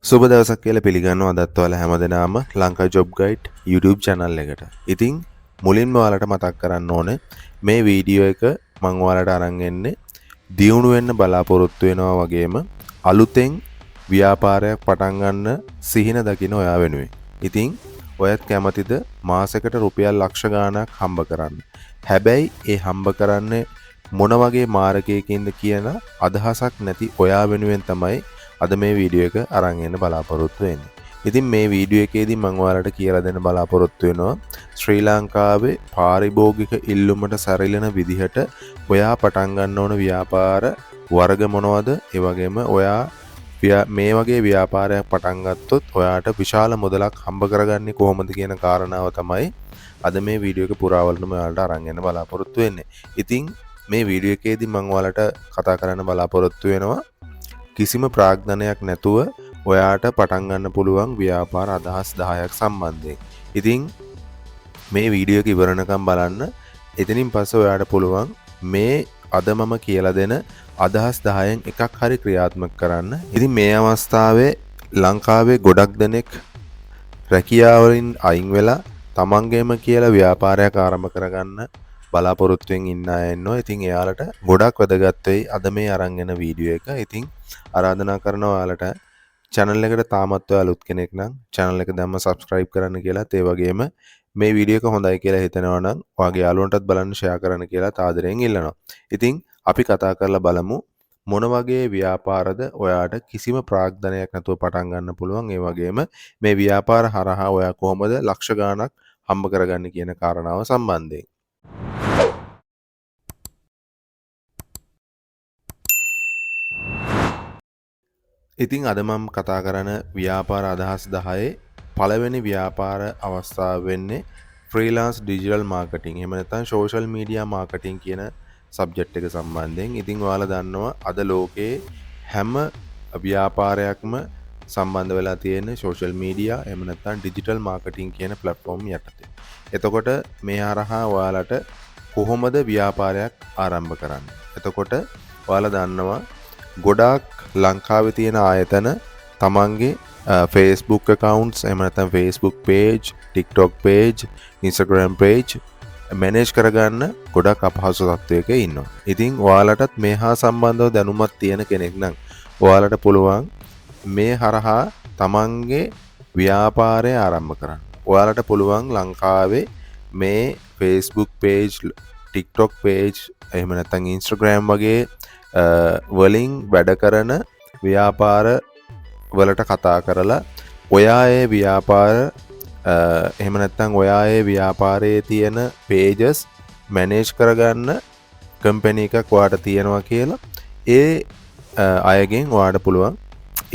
සුබ දවසක් කියලා පිළිගන්නවා අදත් ඔයාලා හැමදෙනාම Lanka job guide YouTube channel එකට. ඉතින් මුලින්ම ඔයාලට මතක් කරන්න ඕනේ මේ වීඩියෝ එක මම ඔයාලට අරන් එන්නේ දියුණු වෙන්න බලාපොරොත්තු වෙනවා වගේම අලුතෙන් ව්‍යාපාරයක් පටන් ගන්න සිහින දකින්න ඔයා වෙනුවෙන්. ඉතින් ඔයත් කැමතිද මාසෙකට රුපියල් ලක්ෂ ගාණක් හම්බ කරන්න. හැබැයි ඒ හම්බ කරන්නේ මොන වගේ මාර්ගයකින්ද කියන අදහසක් නැති ඔයා වෙනුවෙන් තමයි අද මේ වීඩියෝ එක අරන් එන්න බලාපොරොත්තු වෙන්නේ. ඉතින් මේ වීඩියෝ එකේදී මම ඔයාලට කියලා දෙන්න බලාපොරොත්තු වෙනවා ශ්‍රී ලංකාවේ පාරිභෝගික ඉල්ලුමට සැරිලෙන විදිහට ඔයා පටන් ගන්න ඕන ව්‍යාපාර වර්ග මොනවද? ඒ වගේම ඔයා මේ වගේ ව්‍යාපාරයක් පටන් ගත්තොත් ඔයාට විශාල මුදලක් හම්බ කරගන්නේ කොහොමද කියන කාරණාව තමයි අද මේ වීඩියෝ එක පුරාවලටම ඔයාලට අරන් එන්න බලාපොරොත්තු වෙන්නේ. ඉතින් මේ වීඩියෝ එකේදී මම ඔයාලට කතා කරන්න බලාපොරොත්තු වෙනවා කිසිම ප්‍රාග්ධනයක් නැතුව ඔයාට පටන් ගන්න පුළුවන් ව්‍යාපාර අදහස් 10ක් සම්බන්ධයෙන්. ඉතින් මේ වීඩියෝ එක ඉවරනකම් බලන්න. එතනින් පස්සේ ඔයාට පුළුවන් මේ අද මම කියලා දෙන අදහස් 10න් එකක් හරි ක්‍රියාත්මක කරන්න. ඉතින් මේ අවස්ථාවේ ලංකාවේ ගොඩක් දෙනෙක් රැකියාවලින් අයින් වෙලා තමන්ගේම කියලා ව්‍යාපාරයක් ආරම්භ කරගන්න බලාපොරොත්තුවෙන් ඉන්න අය ඉන්නවා. ඉතින් එයාලට ගොඩක් වැදගත් වෙයි අද මේ අරන් එන වීඩියෝ එක. ඉතින් ආරාධනා කරනවා ඔයාලට channel එකට තාමත් ඔයා අලුත් කෙනෙක් නම් channel එක දැම්ම subscribe කරන්න කියලාත් ඒ වගේම මේ වීඩියෝ එක හොඳයි කියලා හිතනවා නම් ඔයාගේ යාළුවන්ටත් බලන්න share කරන්න කියලා ආදරයෙන් ඉල්ලනවා. ඉතින් අපි කතා කරලා බලමු මොන වගේ ව්‍යාපාරද ඔයාට කිසිම ප්‍රාග්ධනයක් නැතුව පටන් ගන්න පුළුවන්. ඒ වගේම මේ ව්‍යාපාර හරහා ඔයා කොහොමද ලක්ෂ ගාණක් හම්බ කරගන්න කියන කාරණාව සම්බන්ධයෙන්. ඉතින් අද මම කතා කරන ව්‍යාපාර අදහස් 10 පළවෙනි ව්‍යාපාර අවස්ථාව වෙන්නේ ෆ්‍රීලාන්ස් ඩිජිටල් මාකටිං. එහෙම නැත්නම් සෝෂල් මීඩියා මාකටිං කියන සබ්ජෙක්ට් එක සම්බන්ධයෙන්. ඉතින් ඔයාලා දන්නවා අද ලෝකේ හැම ව්‍යාපාරයක්ම සම්බන්ධ වෙලා තියෙන සෝෂල් මීඩියා එහෙම නැත්නම් ඩිජිටල් මාකටිං කියන ප්ලැට්ෆෝම් යටතේ. එතකොට මේ හරහා ඔයාලට කොහොමද ව්‍යාපාරයක් ආරම්භ කරන්නේ? එතකොට ඔයාලා දන්නවා ගොඩාක් ලංකාවේ තියෙන ආයතන තමන්ගේ Facebook accounts එහෙම නැත්නම් Facebook page, TikTok page, Instagram page manage කරගන්න ගොඩක් අපහසු තත්වයක ඉන්නවා. ඉතින් ඔයාලටත් මේ හා සම්බන්ධව දැනුමක් තියෙන කෙනෙක් නම් ඔයාලට පුළුවන් මේ හරහා තමන්ගේ ව්‍යාපාරය ආරම්භ කරන්න. ඔයාලට පුළුවන් ලංකාවේ මේ Facebook page, TikTok page එහෙම නැත්නම් Instagram වගේ වලින් වැඩ කරන ව්‍යාපාර වලට කතා කරලා ඔයා ඒ ව්‍යාපාර එහෙම නැත්නම් ඔයා ඒ ව්‍යාපාරයේ තියෙන pages manage කරගන්න කම්පැනි එකක් ඔයාට තියෙනවා කියලා ඒ අයගෙන් ඔයාට පුළුවන්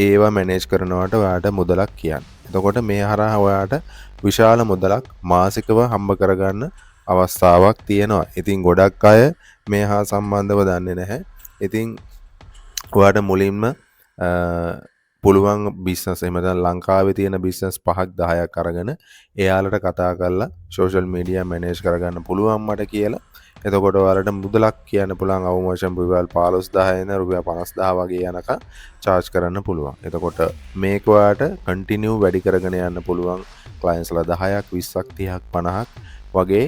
ඒවා manage කරනවට ඔයාට මුදලක් කියන්න. එතකොට මේ හරහා ඔයාට විශාල මුදලක් මාසිකව හම්බ කරගන්න අවස්ථාවක් තියෙනවා. ඉතින් ගොඩක් අය මේ හා සම්බන්ධව දන්නේ නැහැ. ඉතින් ඔයාට මුලින්ම පුළුවන් බිස්නස් එහෙම නැත්නම් ලංකාවේ තියෙන බිස්නස් 5ක් 10ක් අරගෙන එයාලට කතා කරලා සෝෂල් මීඩියා මැනේජ් කරගන්න පුළුවන් මට කියලා. එතකොට ඔයාලට මුදලක් කියන්න පුළුවන් අවම වශයෙන් රුපියල් 15000 ඉඳන් රුපියල් 50000 වගේ යනකම් charge කරන්න පුළුවන්. එතකොට මේක ඔයාට කන්ටිනියු වැඩි කරගෙන යන්න පුළුවන්. ක්ලයන්ට්ස්ලා 10ක් 20ක් 30ක් 50ක් වගේ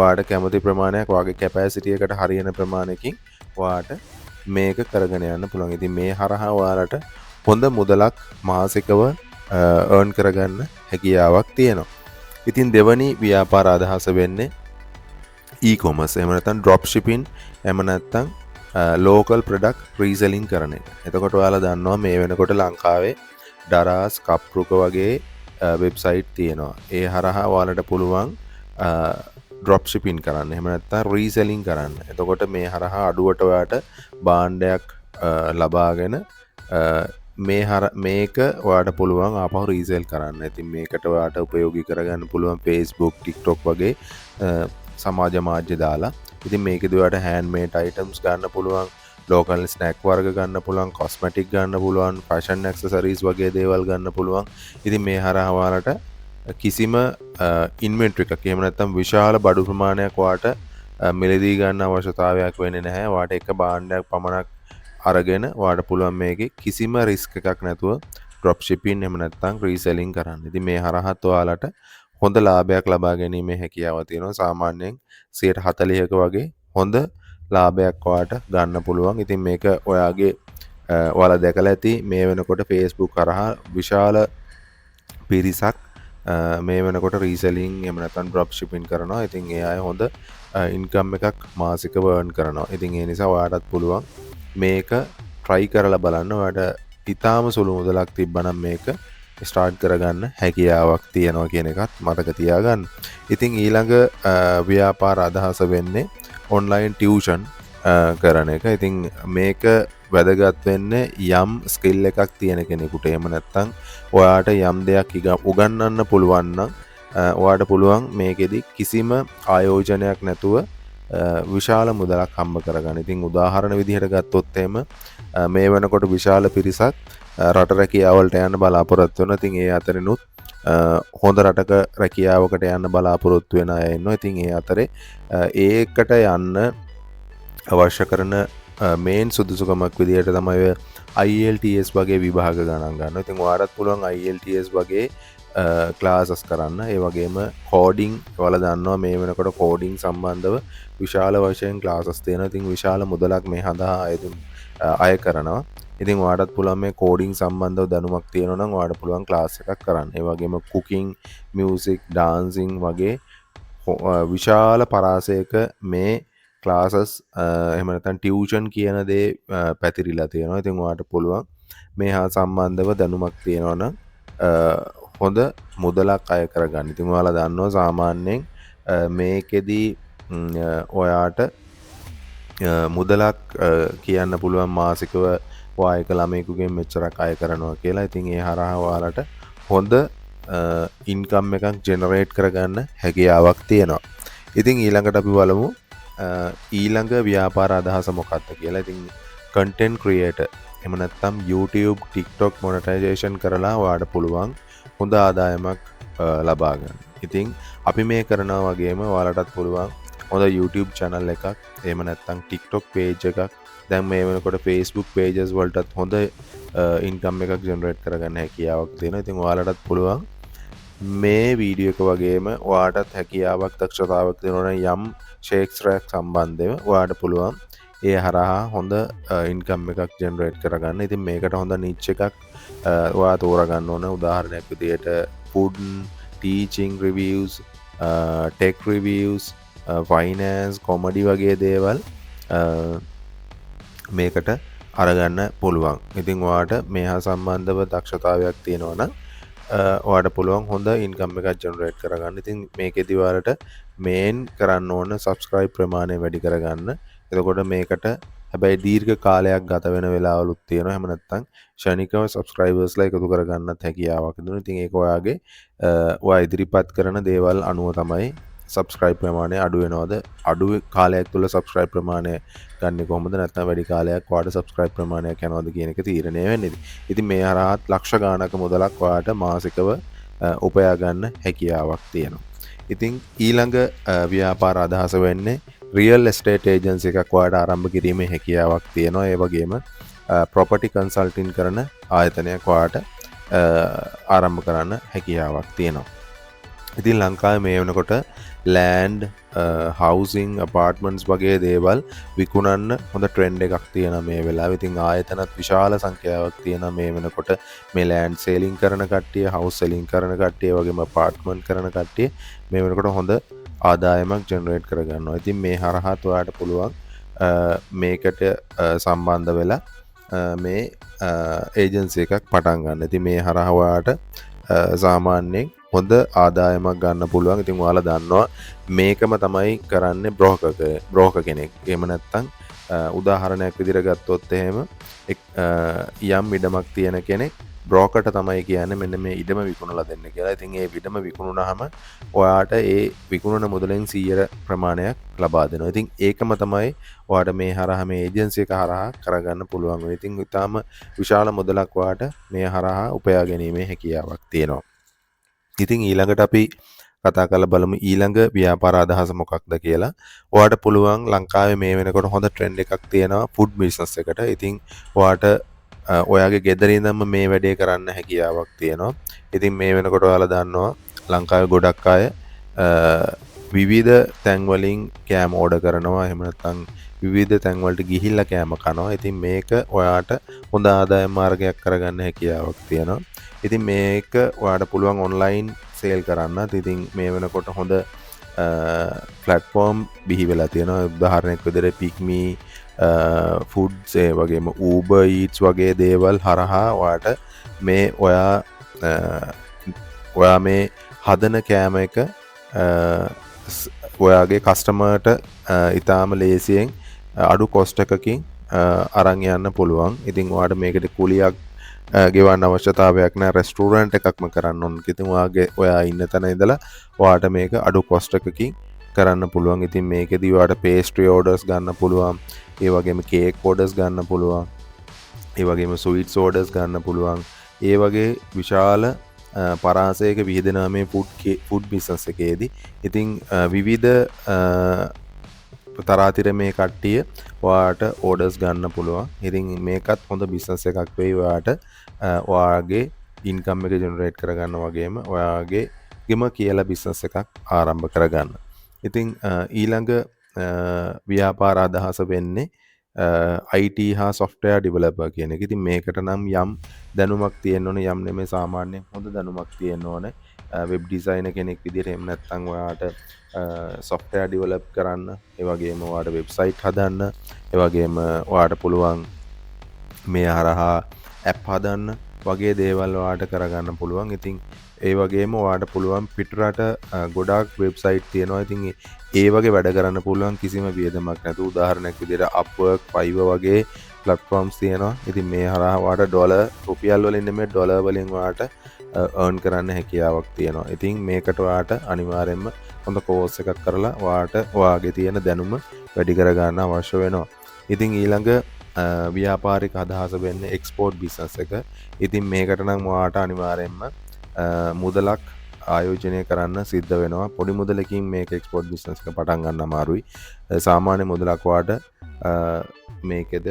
ඔයාට කැමති ප්‍රමාණයක් ඔයාගේ කැපැසිටි එකට හරියන ප්‍රමාණයකින් ඔයාට මේක කරගෙන යන්න පුළුවන්. ඉතින් මේ හරහා ඔයාලට හොඳ මුදලක් මාසිකව earn කරගන්න හැකියාවක් තියෙනවා. ඉතින් දෙවැනි ව්‍යාපාර අදහස වෙන්නේ e-commerce. එහෙම නැත්නම් drop shipping, එහෙම නැත්නම් local product reselling කරන එක. එතකොට ඔයාලා දන්නවා මේ වෙනකොට ලංකාවේ Daraz, Kapruka වගේ වෙබ්සයිට් තියෙනවා. ඒ හරහා ඔයාලට පුළුවන් drop shipping කරන්න. එහෙම නැත්නම් reselling කරන්න. එතකොට මේ හරහා අඩුවට ඔයාට භාණ්ඩයක් ලබාගෙන මේක ඔයාට පුළුවන් ආපහු රීසෙල් කරන්න. ඉතින් මේකට ඔයාට උපයෝගී කරගන්න පුළුවන් Facebook, TikTok වගේ සමාජ මාධ්‍ය දාලා. ඉතින් මේකෙදී ඔයාට handmade items ගන්න පුළුවන්, local snack වර්ග ගන්න පුළුවන්, cosmetic ගන්න පුළුවන්, fashion accessories වගේ දේවල් ගන්න පුළුවන්. ඉතින් මේ හරහා ඔයාලට කිසිම ඉන්වෙන්ටරි එකක් එහෙම නැත්නම් විශාල බඩු ප්‍රමාණයක් ඔයාට මිලදී ගන්න අවශ්‍යතාවයක් වෙන්නේ නැහැ. ඔයාට එක භාණ්ඩයක් පමණක් අරගෙන ඔයාට පුළුවන් මේකේ කිසිම රිස්ක් එකක් නැතුව ඩ්‍රොප් ෂිපින් එහෙම නැත්නම් රීසෙලින් කරන්න. ඉතින් මේ හරහත් ඔයාලට හොඳ ලාභයක් ලබා ගැනීමේ හැකියාව තියෙනවා. සාමාන්‍යයෙන් 40%ක වගේ හොඳ ලාභයක් ඔයාට ගන්න පුළුවන්. ඉතින් මේක ඔයාගේ ඔයාලා දැකලා ඇති මේ වෙනකොට Facebook කරහා විශාල පිරිසක් මේ වෙනකොට රීසෙලින් එහෙම නැත්නම් ඩ්‍රොප් ෂිපින් කරනවා. ඉතින් ඒ අය හොඳ ඉන්කම් එකක් මාසිකව earn කරනවා. ඉතින් ඒ නිසා ඔයාටත් පුළුවන් මේක try කරලා බලන්න. ඔයාට ඉතාම සුළු මුදලක් තිබ්බනම් මේක ස්ටාර්ට් කරගන්න හැකියාවක් තියෙනවා කියන එකත් මතක තියාගන්න. ඉතින් ඊළඟ ව්‍යාපාර අදහස වෙන්නේ ඔන්ලයින් ටියුෂන් කරන එක. ඉතින් මේක වැදගත් වෙන්නේ යම් ස්කිල් එකක් තියෙන කෙනෙකුට. එහෙම නැත්නම් ඔයාට යම් දෙයක් උගන්වන්න පුළුවන් නම් ඔයාට පුළුවන් මේකෙදි කිසිම ආයෝජනයක් නැතුව විශාල මුදලක් හම්බ කරගන්න. ඉතින් උදාහරණ විදිහට ගත්තොත් එහෙම මේ වෙනකොට විශාල පිරිසක් රට රැකියාවලට යන්න බලාපොරොත්තු වෙනවා. ඉතින් ඒ අතරිනුත් හොඳ රටක රැකියාවකට යන්න බලාපොරොත්තු වෙන අය ඉන්නවා. ඉතින් ඒ අතරේ ඒකට යන්න අවශ්‍ය කරන මේන් සුදුසුකමක් විදිහට තමයි IELTS වගේ විභාග ගණන් ගන්න. ඉතින් ඔයාලට පුළුවන් IELTS වගේ ක්ලාසස් කරන්න. ඒ වගේම කෝඩිං ඔයාලා දන්නවා මේ වෙනකොට කෝඩිං සම්බන්ධව විශාල වශයෙන් ක්ලාසස් තියෙනවා. ඉතින් විශාල මුදලක් මේ හදා අය කරනවා. ඉතින් ඔයාටත් පුළුවන් මේ කෝඩිං සම්බන්ධව දැනුමක් තියෙනවා නම් ඔයාට පුළුවන් ක්ලාස් එකක් කරන්න. ඒ වගේම කුකින්, මියුසික්, ඩාන්සින් වගේ විශාල පරාසයක මේ ක්ලාසස් එහෙම නැත්නම් ටියුෂන් කියන දේ පැතිරිලා තියෙනවා. ඉතින් ඔයාට පුළුවන් මේ හා සම්බන්ධව දැනුමක් තියෙනවා නම් හොඳ මුදලක් අය කරගන්න. ඉතින් ඔයාලා දන්නවා සාමාන්‍යයෙන් මේකෙදි ඔයාට මුදලක් කියන්න පුළුවන් මාසිකව වායක ළමයෙකුගෙන් මෙච්චරක් අය කරනවා කියලා. ඉතින් ඒ හරහා ඔයාලට හොඳ ඉන්කම් එකක් ජෙනරේට් කරගන්න හැකියාවක් තියෙනවා. ඉතින් ඊළඟට අපි බලමු ඊළඟ ව්‍යාපාර අදහස මොකක්ද කියලා. ඉතින් content creator එහෙම නැත්නම් YouTube, TikTok monetization කරලා ඔයාට පුළුවන් හොඳ ආදායමක් ලබා ගන්න. ඉතින් අපි මේ කරනවා වගේම ඔයාලටත් පුළුවන් හොඳ YouTube channel එකක් එහෙම නැත්නම් TikTok page එකක් දැන් මේ වෙනකොට Facebook pages වලටත් හොඳ ඉන්කම් එකක් ජෙනරේට් කරගන්න හැකියාවක් තියෙනවා. ඉතින් ඔයාලටත් පුළුවන් මේ වීඩියෝ එක වගේම ඔයාටත් හැකියාවක් දක්ෂතාවක් තියෙනවා නම් යම් ශේක්ෂ්ත්‍රයක් සම්බන්ධව ඔයාට පුළුවන් ඒ හරහා හොඳ ඉන්කම් එකක් ජෙනරේට් කරගන්න. ඉතින් මේකට හොඳ නිච් එකක් ඔයා තෝරගන්න ඕන. උදාහරණයක් විදිහට food, teaching reviews, tech reviews, finance, comedy වගේ දේවල් මේකට අරගන්න පුළුවන්. ඉතින් ඔයාට මේ හා සම්බන්ධව දක්ෂතාවයක් තියෙනවා නම් ඔයාට පුළුවන් හොඳ ඉන්කම් එකක් ජෙනරේට් කරගන්න. ඉතින් මේකෙදි ඔයාලට මේන් කරන්න ඕන සබ්ස්ක්‍රයිබ් ප්‍රමාණය වැඩි කරගන්න. එතකොට මේකට හැබැයි දීර්ඝ කාලයක් ගත වෙන වෙලාවලුත් තියෙනවා. එහෙම නැත්නම් ෂණිකව සබ්ස්ක්‍රයිබර්ස්ලා එකතු කරගන්නත් හැකියාවක් තියෙනවා. ඉතින් ඒක ඔයාගේ ඔයා ඉදිරිපත් කරන දේවල් අනුව තමයි සබ්ස්ක්‍රයිබ් ප්‍රමාණය අඩු වෙනවද, අඩු කාලයක් තුළ සබ්ස්ක්‍රයිබ් ප්‍රමාණය ගන්න කොහොමද, නැත්නම් වැඩි කාලයක් ඔයාට සබ්ස්ක්‍රයිබ් ප්‍රමාණයක් යනවද කියන එක තීරණය වෙන්නේ. ඉතින් මේ හරහාත් ලක්ෂ ගාණක මුදලක් ඔයාට මාසිකව උපයා ගන්න හැකියාවක් තියෙනවා. ඉතින් ඊළඟ ව්‍යාපාර අදහස වෙන්නේ රියල් එස්ටේට් ඒජන්සි එකක් ඔයාට ආරම්භ කිරීමේ හැකියාවක් තියෙනවා. ඒ වගේම ප්‍රොපර්ටි කන්සල්ටින් කරන ආයතනයක් ඔයාට ආරම්භ කරන්න හැකියාවක් තියෙනවා. ඉතින් ලංකාවේ මේ වෙනකොට ලෑන්ඩ්, හවුසිං, අපාර්ට්මන්ට්ස් වගේ දේවල් විකුණන්න හොඳ ට්‍රෙන්ඩ් එකක් තියෙනවා මේ වෙලාවේ. ඉතින් ආයතනත් විශාල සංඛ්‍යාවක් තියෙනවා මේ වෙනකොට මේ ලෑන්ඩ් සේලින් කරන කට්ටිය, හවුස් සේලින් කරන කට්ටිය, වගේම අපාර්ට්මන්ට් කරන කට්ටිය මේ වෙනකොට හොඳ ආදායමක් ජෙනරේට් කරගන්නවා. ඉතින් මේ හරහා ඔයාට පුළුවන් මේකට සම්බන්ධ වෙලා මේ ඒජන්සි එකක් පටන් ගන්න. ඉතින් මේ හරහා ඔයාට සාමාන්‍යයෙන් හොඳ ආදායමක් ගන්න පුළුවන්. ඉතින් ඔයාලා දන්නවා මේකම තමයි කරන්නේ බ්‍රෝකර් කෙනෙක්. එහෙම නැත්නම් උදාහරණයක් විදිහට ගත්තොත් එහෙම යම් ඉඩමක් තියෙන කෙනෙක් බ්‍රෝකර්ට තමයි කියන්නේ මෙන්න මේ ඉඩම විකුණලා දෙන්න කියලා. ඉතින් ඒ ඉඩම විකුණුනහම ඔයාට ඒ විකුණන මුදලෙන් 100 ප්‍රමාණයක් ලබා දෙනවා. ඉතින් ඒකම තමයි ඔයාට මේ හරහා මේ ඒජන්සි එක හරහා කරගන්න පුළුවන් වෙන්නේ. ඉතින් ඊටාම විශාල මුදලක් ඔයාට මේ හරහා උපයා ගැනීමේ හැකියාවක් තියෙනවා. ඉතින් ඊළඟට අපි කතා කරලා බලමු ඊළඟ ව්‍යාපාර අදහස මොකක්ද කියලා. ඔයාට පුළුවන් ලංකාවේ මේ වෙනකොට හොඳ ට්‍රෙන්ඩ් එකක් තියෙනවා ෆුඩ් බිස්නස් එකට. ඉතින් ඔයාට ඔයාගේ ගෙදරින්දම මේ වැඩේ කරන්න හැකියාවක් තියෙනවා. ඉතින් මේ වෙනකොට ඔයාලා දන්නවා ලංකාවේ ගොඩක් අය විවිධ තැන්වලින් කෑම ඕඩර් කරනවා. එහෙම නැත්නම් විවිධ තැන්වලට ගිහිල්ලා කෑම කනවා. ඉතින් මේක ඔයාට හොඳ ආදායම් මාර්ගයක් කරගන්න හැකියාවක් තියෙනවා. ඉතින් මේක ඔයාට පුළුවන් ඔන්ලයින් සේල් කරන්නත්. ඉතින් මේ වෙනකොට හොඳ ප්ලට්ෆෝම් බිහි වෙලා තියෙනවා. උදාහරණයක් විදිහට පික්මි ෆුඩ්ස් ඒ වගේම Uber Eats වගේ දේවල් හරහා ඔයාට මේ ඔයා මේ හදන කෑම එක ඔයාගේ කස්ටමර්ට ඉතාම ලේසියෙන් අඩු කොස්ට් එකකින් අරන් යන්න පුළුවන්. ඉතින් ඔයාට මේකට කුලියක් ගෙවන්න අවශ්‍යතාවයක් නැහැ. රෙස්ටෝරන්ට් එකක්ම කරන්න ඕන. ඉතින් ඔයා ඉන්න තැන ඉඳලා ඔයාට මේක අඩු කොස්ට් එකකින් කරන්න පුළුවන්. ඉතින් මේකෙදී ඔයාට පේස්ට්‍රි ඕඩර්ස් ගන්න පුළුවන්. ඒ වගේම කේක් ඕඩර්ස් ගන්න පුළුවන්. ඒ වගේම ස්වීට්ස් ඕඩර්ස් ගන්න පුළුවන්. ඒ වගේ විශාල පරාසයක විහිදෙනවා මේ ෆුඩ් බිස්නස් එකේදී. ඉතින් විවිධ තරාතිර මේ කට්ටිය ඔයාට ඕඩර්ස් ගන්න පුළුවන්. ඉතින් මේකත් හොඳ බිස්නස් එකක් වෙයි ඔයාට. ඔයාගේ ඉන්කම් එක ජෙනරේට් කරගන්න වගේම ඔයාගේ ගෙම කියලා බිස්නස් එකක් ආරම්භ කරගන්න. ඉතින් ඊළඟ ව්‍යාපාර අදහස වෙන්නේ IT හා software developer කියන එක. ඉතින් මේකට නම් යම් දැනුමක් තියෙන්න ඕනේ. යම් නෙමෙයි සාමාන්‍යයෙන් හොඳ දැනුමක් තියෙන්න ඕනේ. වෙබ් ඩිසයිනර් කෙනෙක් විදිහට එහෙම නැත්නම් ඔයාට software develop කරන්න, ඒ වගේම ඔයාට වෙබ්සයිට් හදන්න, ඒ වගේම ඔයාට පුළුවන් මේ හරහා ඇප් හදන්න වගේ දේවල් ඔයාට කරගන්න පුළුවන්. ඉතින් ඒ වගේම ඔයාට පුළුවන් පිටරට ගොඩාක් වෙබ්සයිට් තියෙනවා. ඉතින් ඒ වගේ වැඩ කරන්න පුළුවන් කිසිම වියදමක් නැතුව. උදාහරණයක් විදිහට Upwork, Fiverr වගේ platforms තියෙනවා. ඉතින් මේ හරහා ඔයාට රුපියල් වලින් නෙමෙයි ඩොලර් වලින් ඔයාට earn කරන්න හැකියාවක් තියෙනවා. ඉතින් මේකට ඔයාට අනිවාර්යයෙන්ම හොඳ කෝස් එකක් කරලා ඔයාට ඔයාගේ තියෙන දැනුම වැඩි කරගන්න අවශ්‍ය වෙනවා. ඉතින් ඊළඟ ව්‍යාපාරික අදහස වෙන්නේ එක්ස්පෝර්ට් බිස්නස් එක. ඉතින් මේකට නම් ඔයාට අනිවාර්යයෙන්ම මුදලක් ආයෝජනය කරන්න සිද්ධ වෙනවා. පොඩි මුදලකින් මේක එක්ස්පෝර්ට් බිස්නස් එක පටන් ගන්න අමාරුයි. සාමාන්‍ය මුදලක් ඔයාට මේකෙද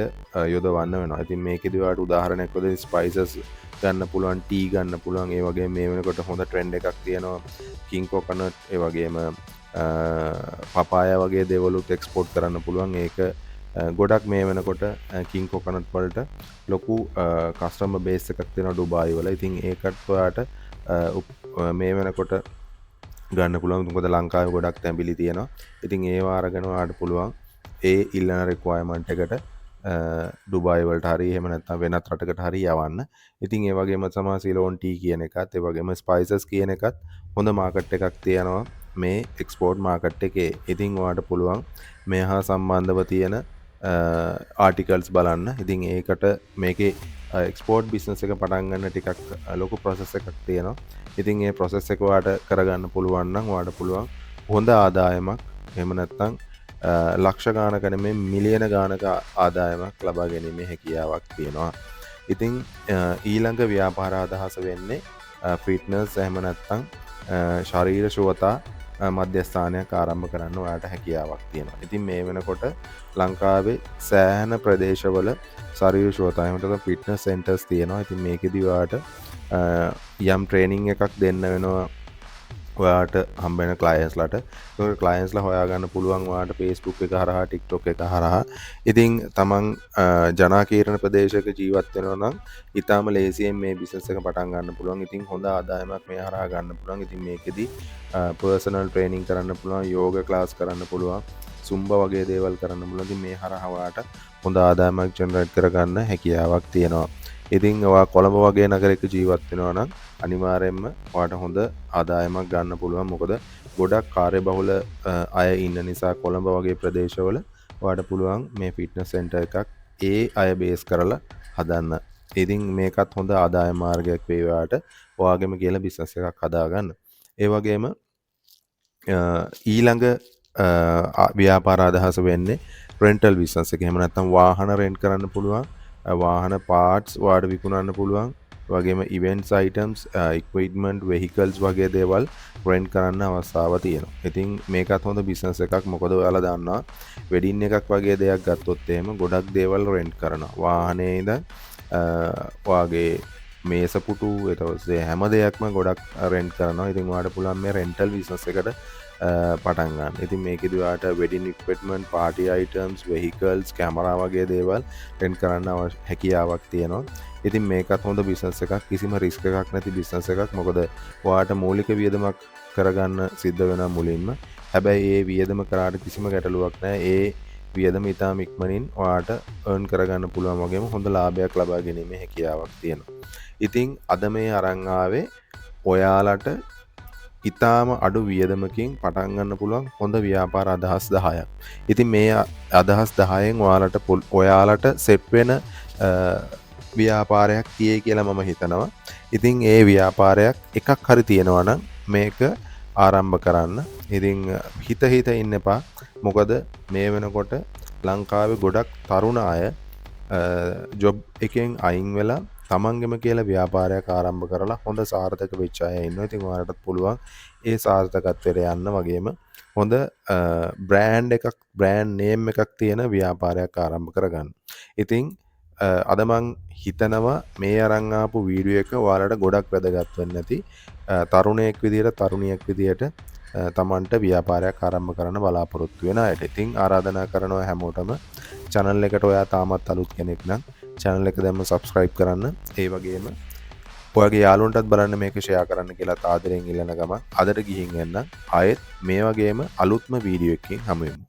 යොදවන්න වෙනවා. ඉතින් මේකෙදි ඔයාට උදාහරණයක් විදිහට ස්පයිසස් ගන්න පුළුවන්, ටී ගන්න පුළුවන්. ඒ වගේම මේ වෙනකොට හොඳ ට්‍රෙන්ඩ් එකක් තියෙනවා කිං කොකනට්, ඒ වගේම පපාය වගේ දේවලුත් එක්ස්පෝර්ට් කරන්න පුළුවන්. ඒක ගොඩක් මේ වෙනකොට කිං කොකනට් වලට ලොකු කස්ටමර් බේස් එකක් තියෙනවා ඩුබායි වල. ඉතින් ඒකට ඔයාට මේ වෙනකොට ගන්න පුළුවන්. මොකද ලංකාවේ ගොඩක් තැඹිලි තියෙනවා. ඉතින් ඒවා අරගෙන ඔයාට පුළුවන් ඒ ඉල්ලන රික්වයර්මන්ට් එකට ඩුබායි වලට හරි එහෙම නැත්නම් වෙනත් රටකට හරි යවන්න. ඉතින් ඒ වගේම තමයි සිලෝන් ටී කියන එකත්, ඒ වගේම ස්පයිසස් කියන එකත් හොඳ මාකට් එකක් තියෙනවා මේ එක්ස්පෝර්ට් මාකට් එකේ. ඉතින් ඔයාට පුළුවන් මේ හා සම්බන්ධව තියෙන ආටිකල්ස් බලන්න. ඉතින් ඒකට මේකේ එක්ස්පෝර්ට් බිස්නස් එක පටන් ගන්න ටිකක් ලොකු ප්‍රොසෙස් එකක් තියෙනවා. ඉතින් ඒ ප්‍රොසෙස් එක ඔයාට කරගන්න පුළුවන් නම් ඔයාට පුළුවන් හොඳ ආදායමක්, එහෙම නැත්නම් ලක්ෂ ගානක නෙමෙයි මිලියන ගානක ආදායමක් ලබා ගැනීමේ හැකියාවක් තියෙනවා. ඉතින් ඊළඟ ව්‍යාපාර අදහස වෙන්නේ ෆිට්නස්, එහෙම නැත්නම් ශරීර ශුවතා මධ්‍යස්ථානයක් ආරම්භ කරන්න ඔයාට හැකියාවක් තියෙනවා. ඉතින් මේ වෙනකොට ලංකාවේ සෑහෙන ප්‍රදේශවල ශරීර ශුවතා එහෙම නැත්නම් ෆිට්නස් සෙන්ටර්ස් තියෙනවා. ඉතින් මේකෙදි ඔයාට යම් ට්‍රේනින් එකක් දෙන්න වෙනවා ඔයාට හම්බෙන ක්ලයන්ස්ලට. ඒක ක්ලයන්ස්ලා හොයාගන්න පුළුවන් ඔයාට Facebook එක හරහා, TikTok එක හරහා. ඉතින් තමන් ජනාකීර්ණ ප්‍රදේශයක ජීවත් වෙනවා නම් ඊටාම ලේසියෙන් මේ බිස්නස් එක පටන් ගන්න පුළුවන්. ඉතින් හොඳ ආදායමක් මේ හරහා ගන්න පුළුවන්. ඉතින් මේකෙදි පර්සනල් ට්‍රේනින් කරන්න පුළුවන්, යෝග ක්ලාස් කරන්න පුළුවන්, සුම්බා වගේ දේවල් කරන්න පුළුවන්. ඉතින් මේ හරහා ඔයාට හොඳ ආදායමක් ජෙනරේට් කරගන්න හැකියාවක් තියෙනවා. ඉතින් ඔයා කොළඹ වගේ නගරයක ජීවත් වෙනවා නම් අනිවාර්යයෙන්ම ඔයාට හොඳ ආදායමක් ගන්න පුළුවන්. මොකද ගොඩක් කාර්යබහුල අය ඉන්න නිසා කොළඹ වගේ ප්‍රදේශවල ඔයාට පුළුවන් මේ ෆිට්නස් සෙන්ටර් එකක් ඒ අය බේස් කරලා හදන්න. ඉතින් මේකත් හොඳ ආදායම මාර්ගයක් වෙයි ඔයාට ඔයාගෙම කියලා බිස්නස් එකක් හදාගන්න. ඒ වගේම ඊළඟ ව්‍යාපාර අදහස වෙන්නේ රෙන්ටල් බිස්නස් එක. එහෙම නැත්නම් වාහන රෙන්ට් කරන්න පුළුවන්. වාහන පාර්ට්ස් ඔයාට විකුණන්න පුළුවන්. වගේම ඉවෙන්ට්ස් අයිටම්ස්, ඉක්විප්මන්ට්, වෙහිකල්ස් වගේ දේවල් රෙන්ට් කරන්න අවස්ථාව තියෙනවා. ඉතින් මේකත් හොඳ බිස්නස් එකක්. මොකද ඔයාලා දන්නවා වෙඩින් එකක් වගේ දෙයක් ගත්තොත් එහෙම ගොඩක් දේවල් රෙන්ට් කරනවා. වාහනේ ඉඳන් වාගේ මේසපුටු එතවසේ හැම දෙයක්ම ගොඩක් රෙන්ට් කරනවා. ඉතින් ඔයාලට පුළුවන් මේ රෙන්ටල් බිස්නස් එකට පටන් ගන්න. ඉතින් මේකෙදි ඔයාලට wedding equipment, party items, vehicles, camera වගේ දේවල් රෙන්ට් කරන්න හැකියාවක් තියෙනවා. ඉතින් මේකත් හොඳ බිස්නස් එකක්. කිසිම රිස්ක් එකක් නැති බිස්නස් එකක්. මොකද ඔයාලට මූලික වියදමක් කරගන්න සිද්ධ වෙනවා මුලින්ම. හැබැයි ඒ වියදම කරාට කිසිම ගැටලුවක් නැහැ. ඒ වියදම ඉතාම ඉක්මනින් ඔයාට earn කරගන්න පුළුවන් වගේම හොඳ ලාභයක් ලබා ගැනීමේ හැකියාවක් තියෙනවා. ඉතින් අද මේ අරන් ආවේ ඔයාලට ඉතාම අඩු වියදමකින් පටන් ගන්න පුළුවන් හොඳ ව්‍යාපාර අදහස් 10ක්. ඉතින් මේ අදහස් 10න් ඔයාලට සෙට් වෙන ව්‍යාපාරයක් තියෙයි කියලා මම හිතනවා. ඉතින් ඒ ව්‍යාපාරයක් එකක් හරි තියෙනවා නම් මේක ආරම්භ කරන්න. ඉතින් හිත ඉන්න එපා. මොකද මේ වෙනකොට ලංකාවේ ගොඩක් තරුණ අය ජොබ් එකෙන් අයින් වෙලා තමන්ගෙම කියලා ව්‍යාපාරයක් ආරම්භ කරලා හොඳ සාර්ථක වෙච්ච අය ඉන්නවා. ඉතින් ඔයාලටත් පුළුවන් ඒ සාර්ථකත්වයට යන්න වගේම හොඳ බ්‍රෑන්ඩ් නේම් එකක් තියෙන ව්‍යාපාරයක් ආරම්භ කරගන්න. ඉතින් අද මං හිතනවා මේ අරන් ආපු වීඩියෝ එක ඔයාලට ගොඩක් වැදගත් වෙන්න ඇති. තරුණයෙක් විදියට තරුණියක් විදියට තමන්ට ව්‍යාපාරයක් ආරම්භ කරන්න බලාපොරොත්තු වෙන අයට. ඉතින් ආරාධනා කරනවා හැමෝටම channel එකට ඔයා තාමත් අලුත් කෙනෙක් නම් channel එක දැම්ම subscribe කරන්න. ඒ වගේම ඔයාගේ යාළුවන්ටත් බලන්න මේක share කරන්න කියලා ආදරෙන් ඉල්ලන ගමන් අදට ගිහින් එන්න. ආයෙත් මේ වගේම අලුත්ම වීඩියෝ එකකින් හමු වෙමු.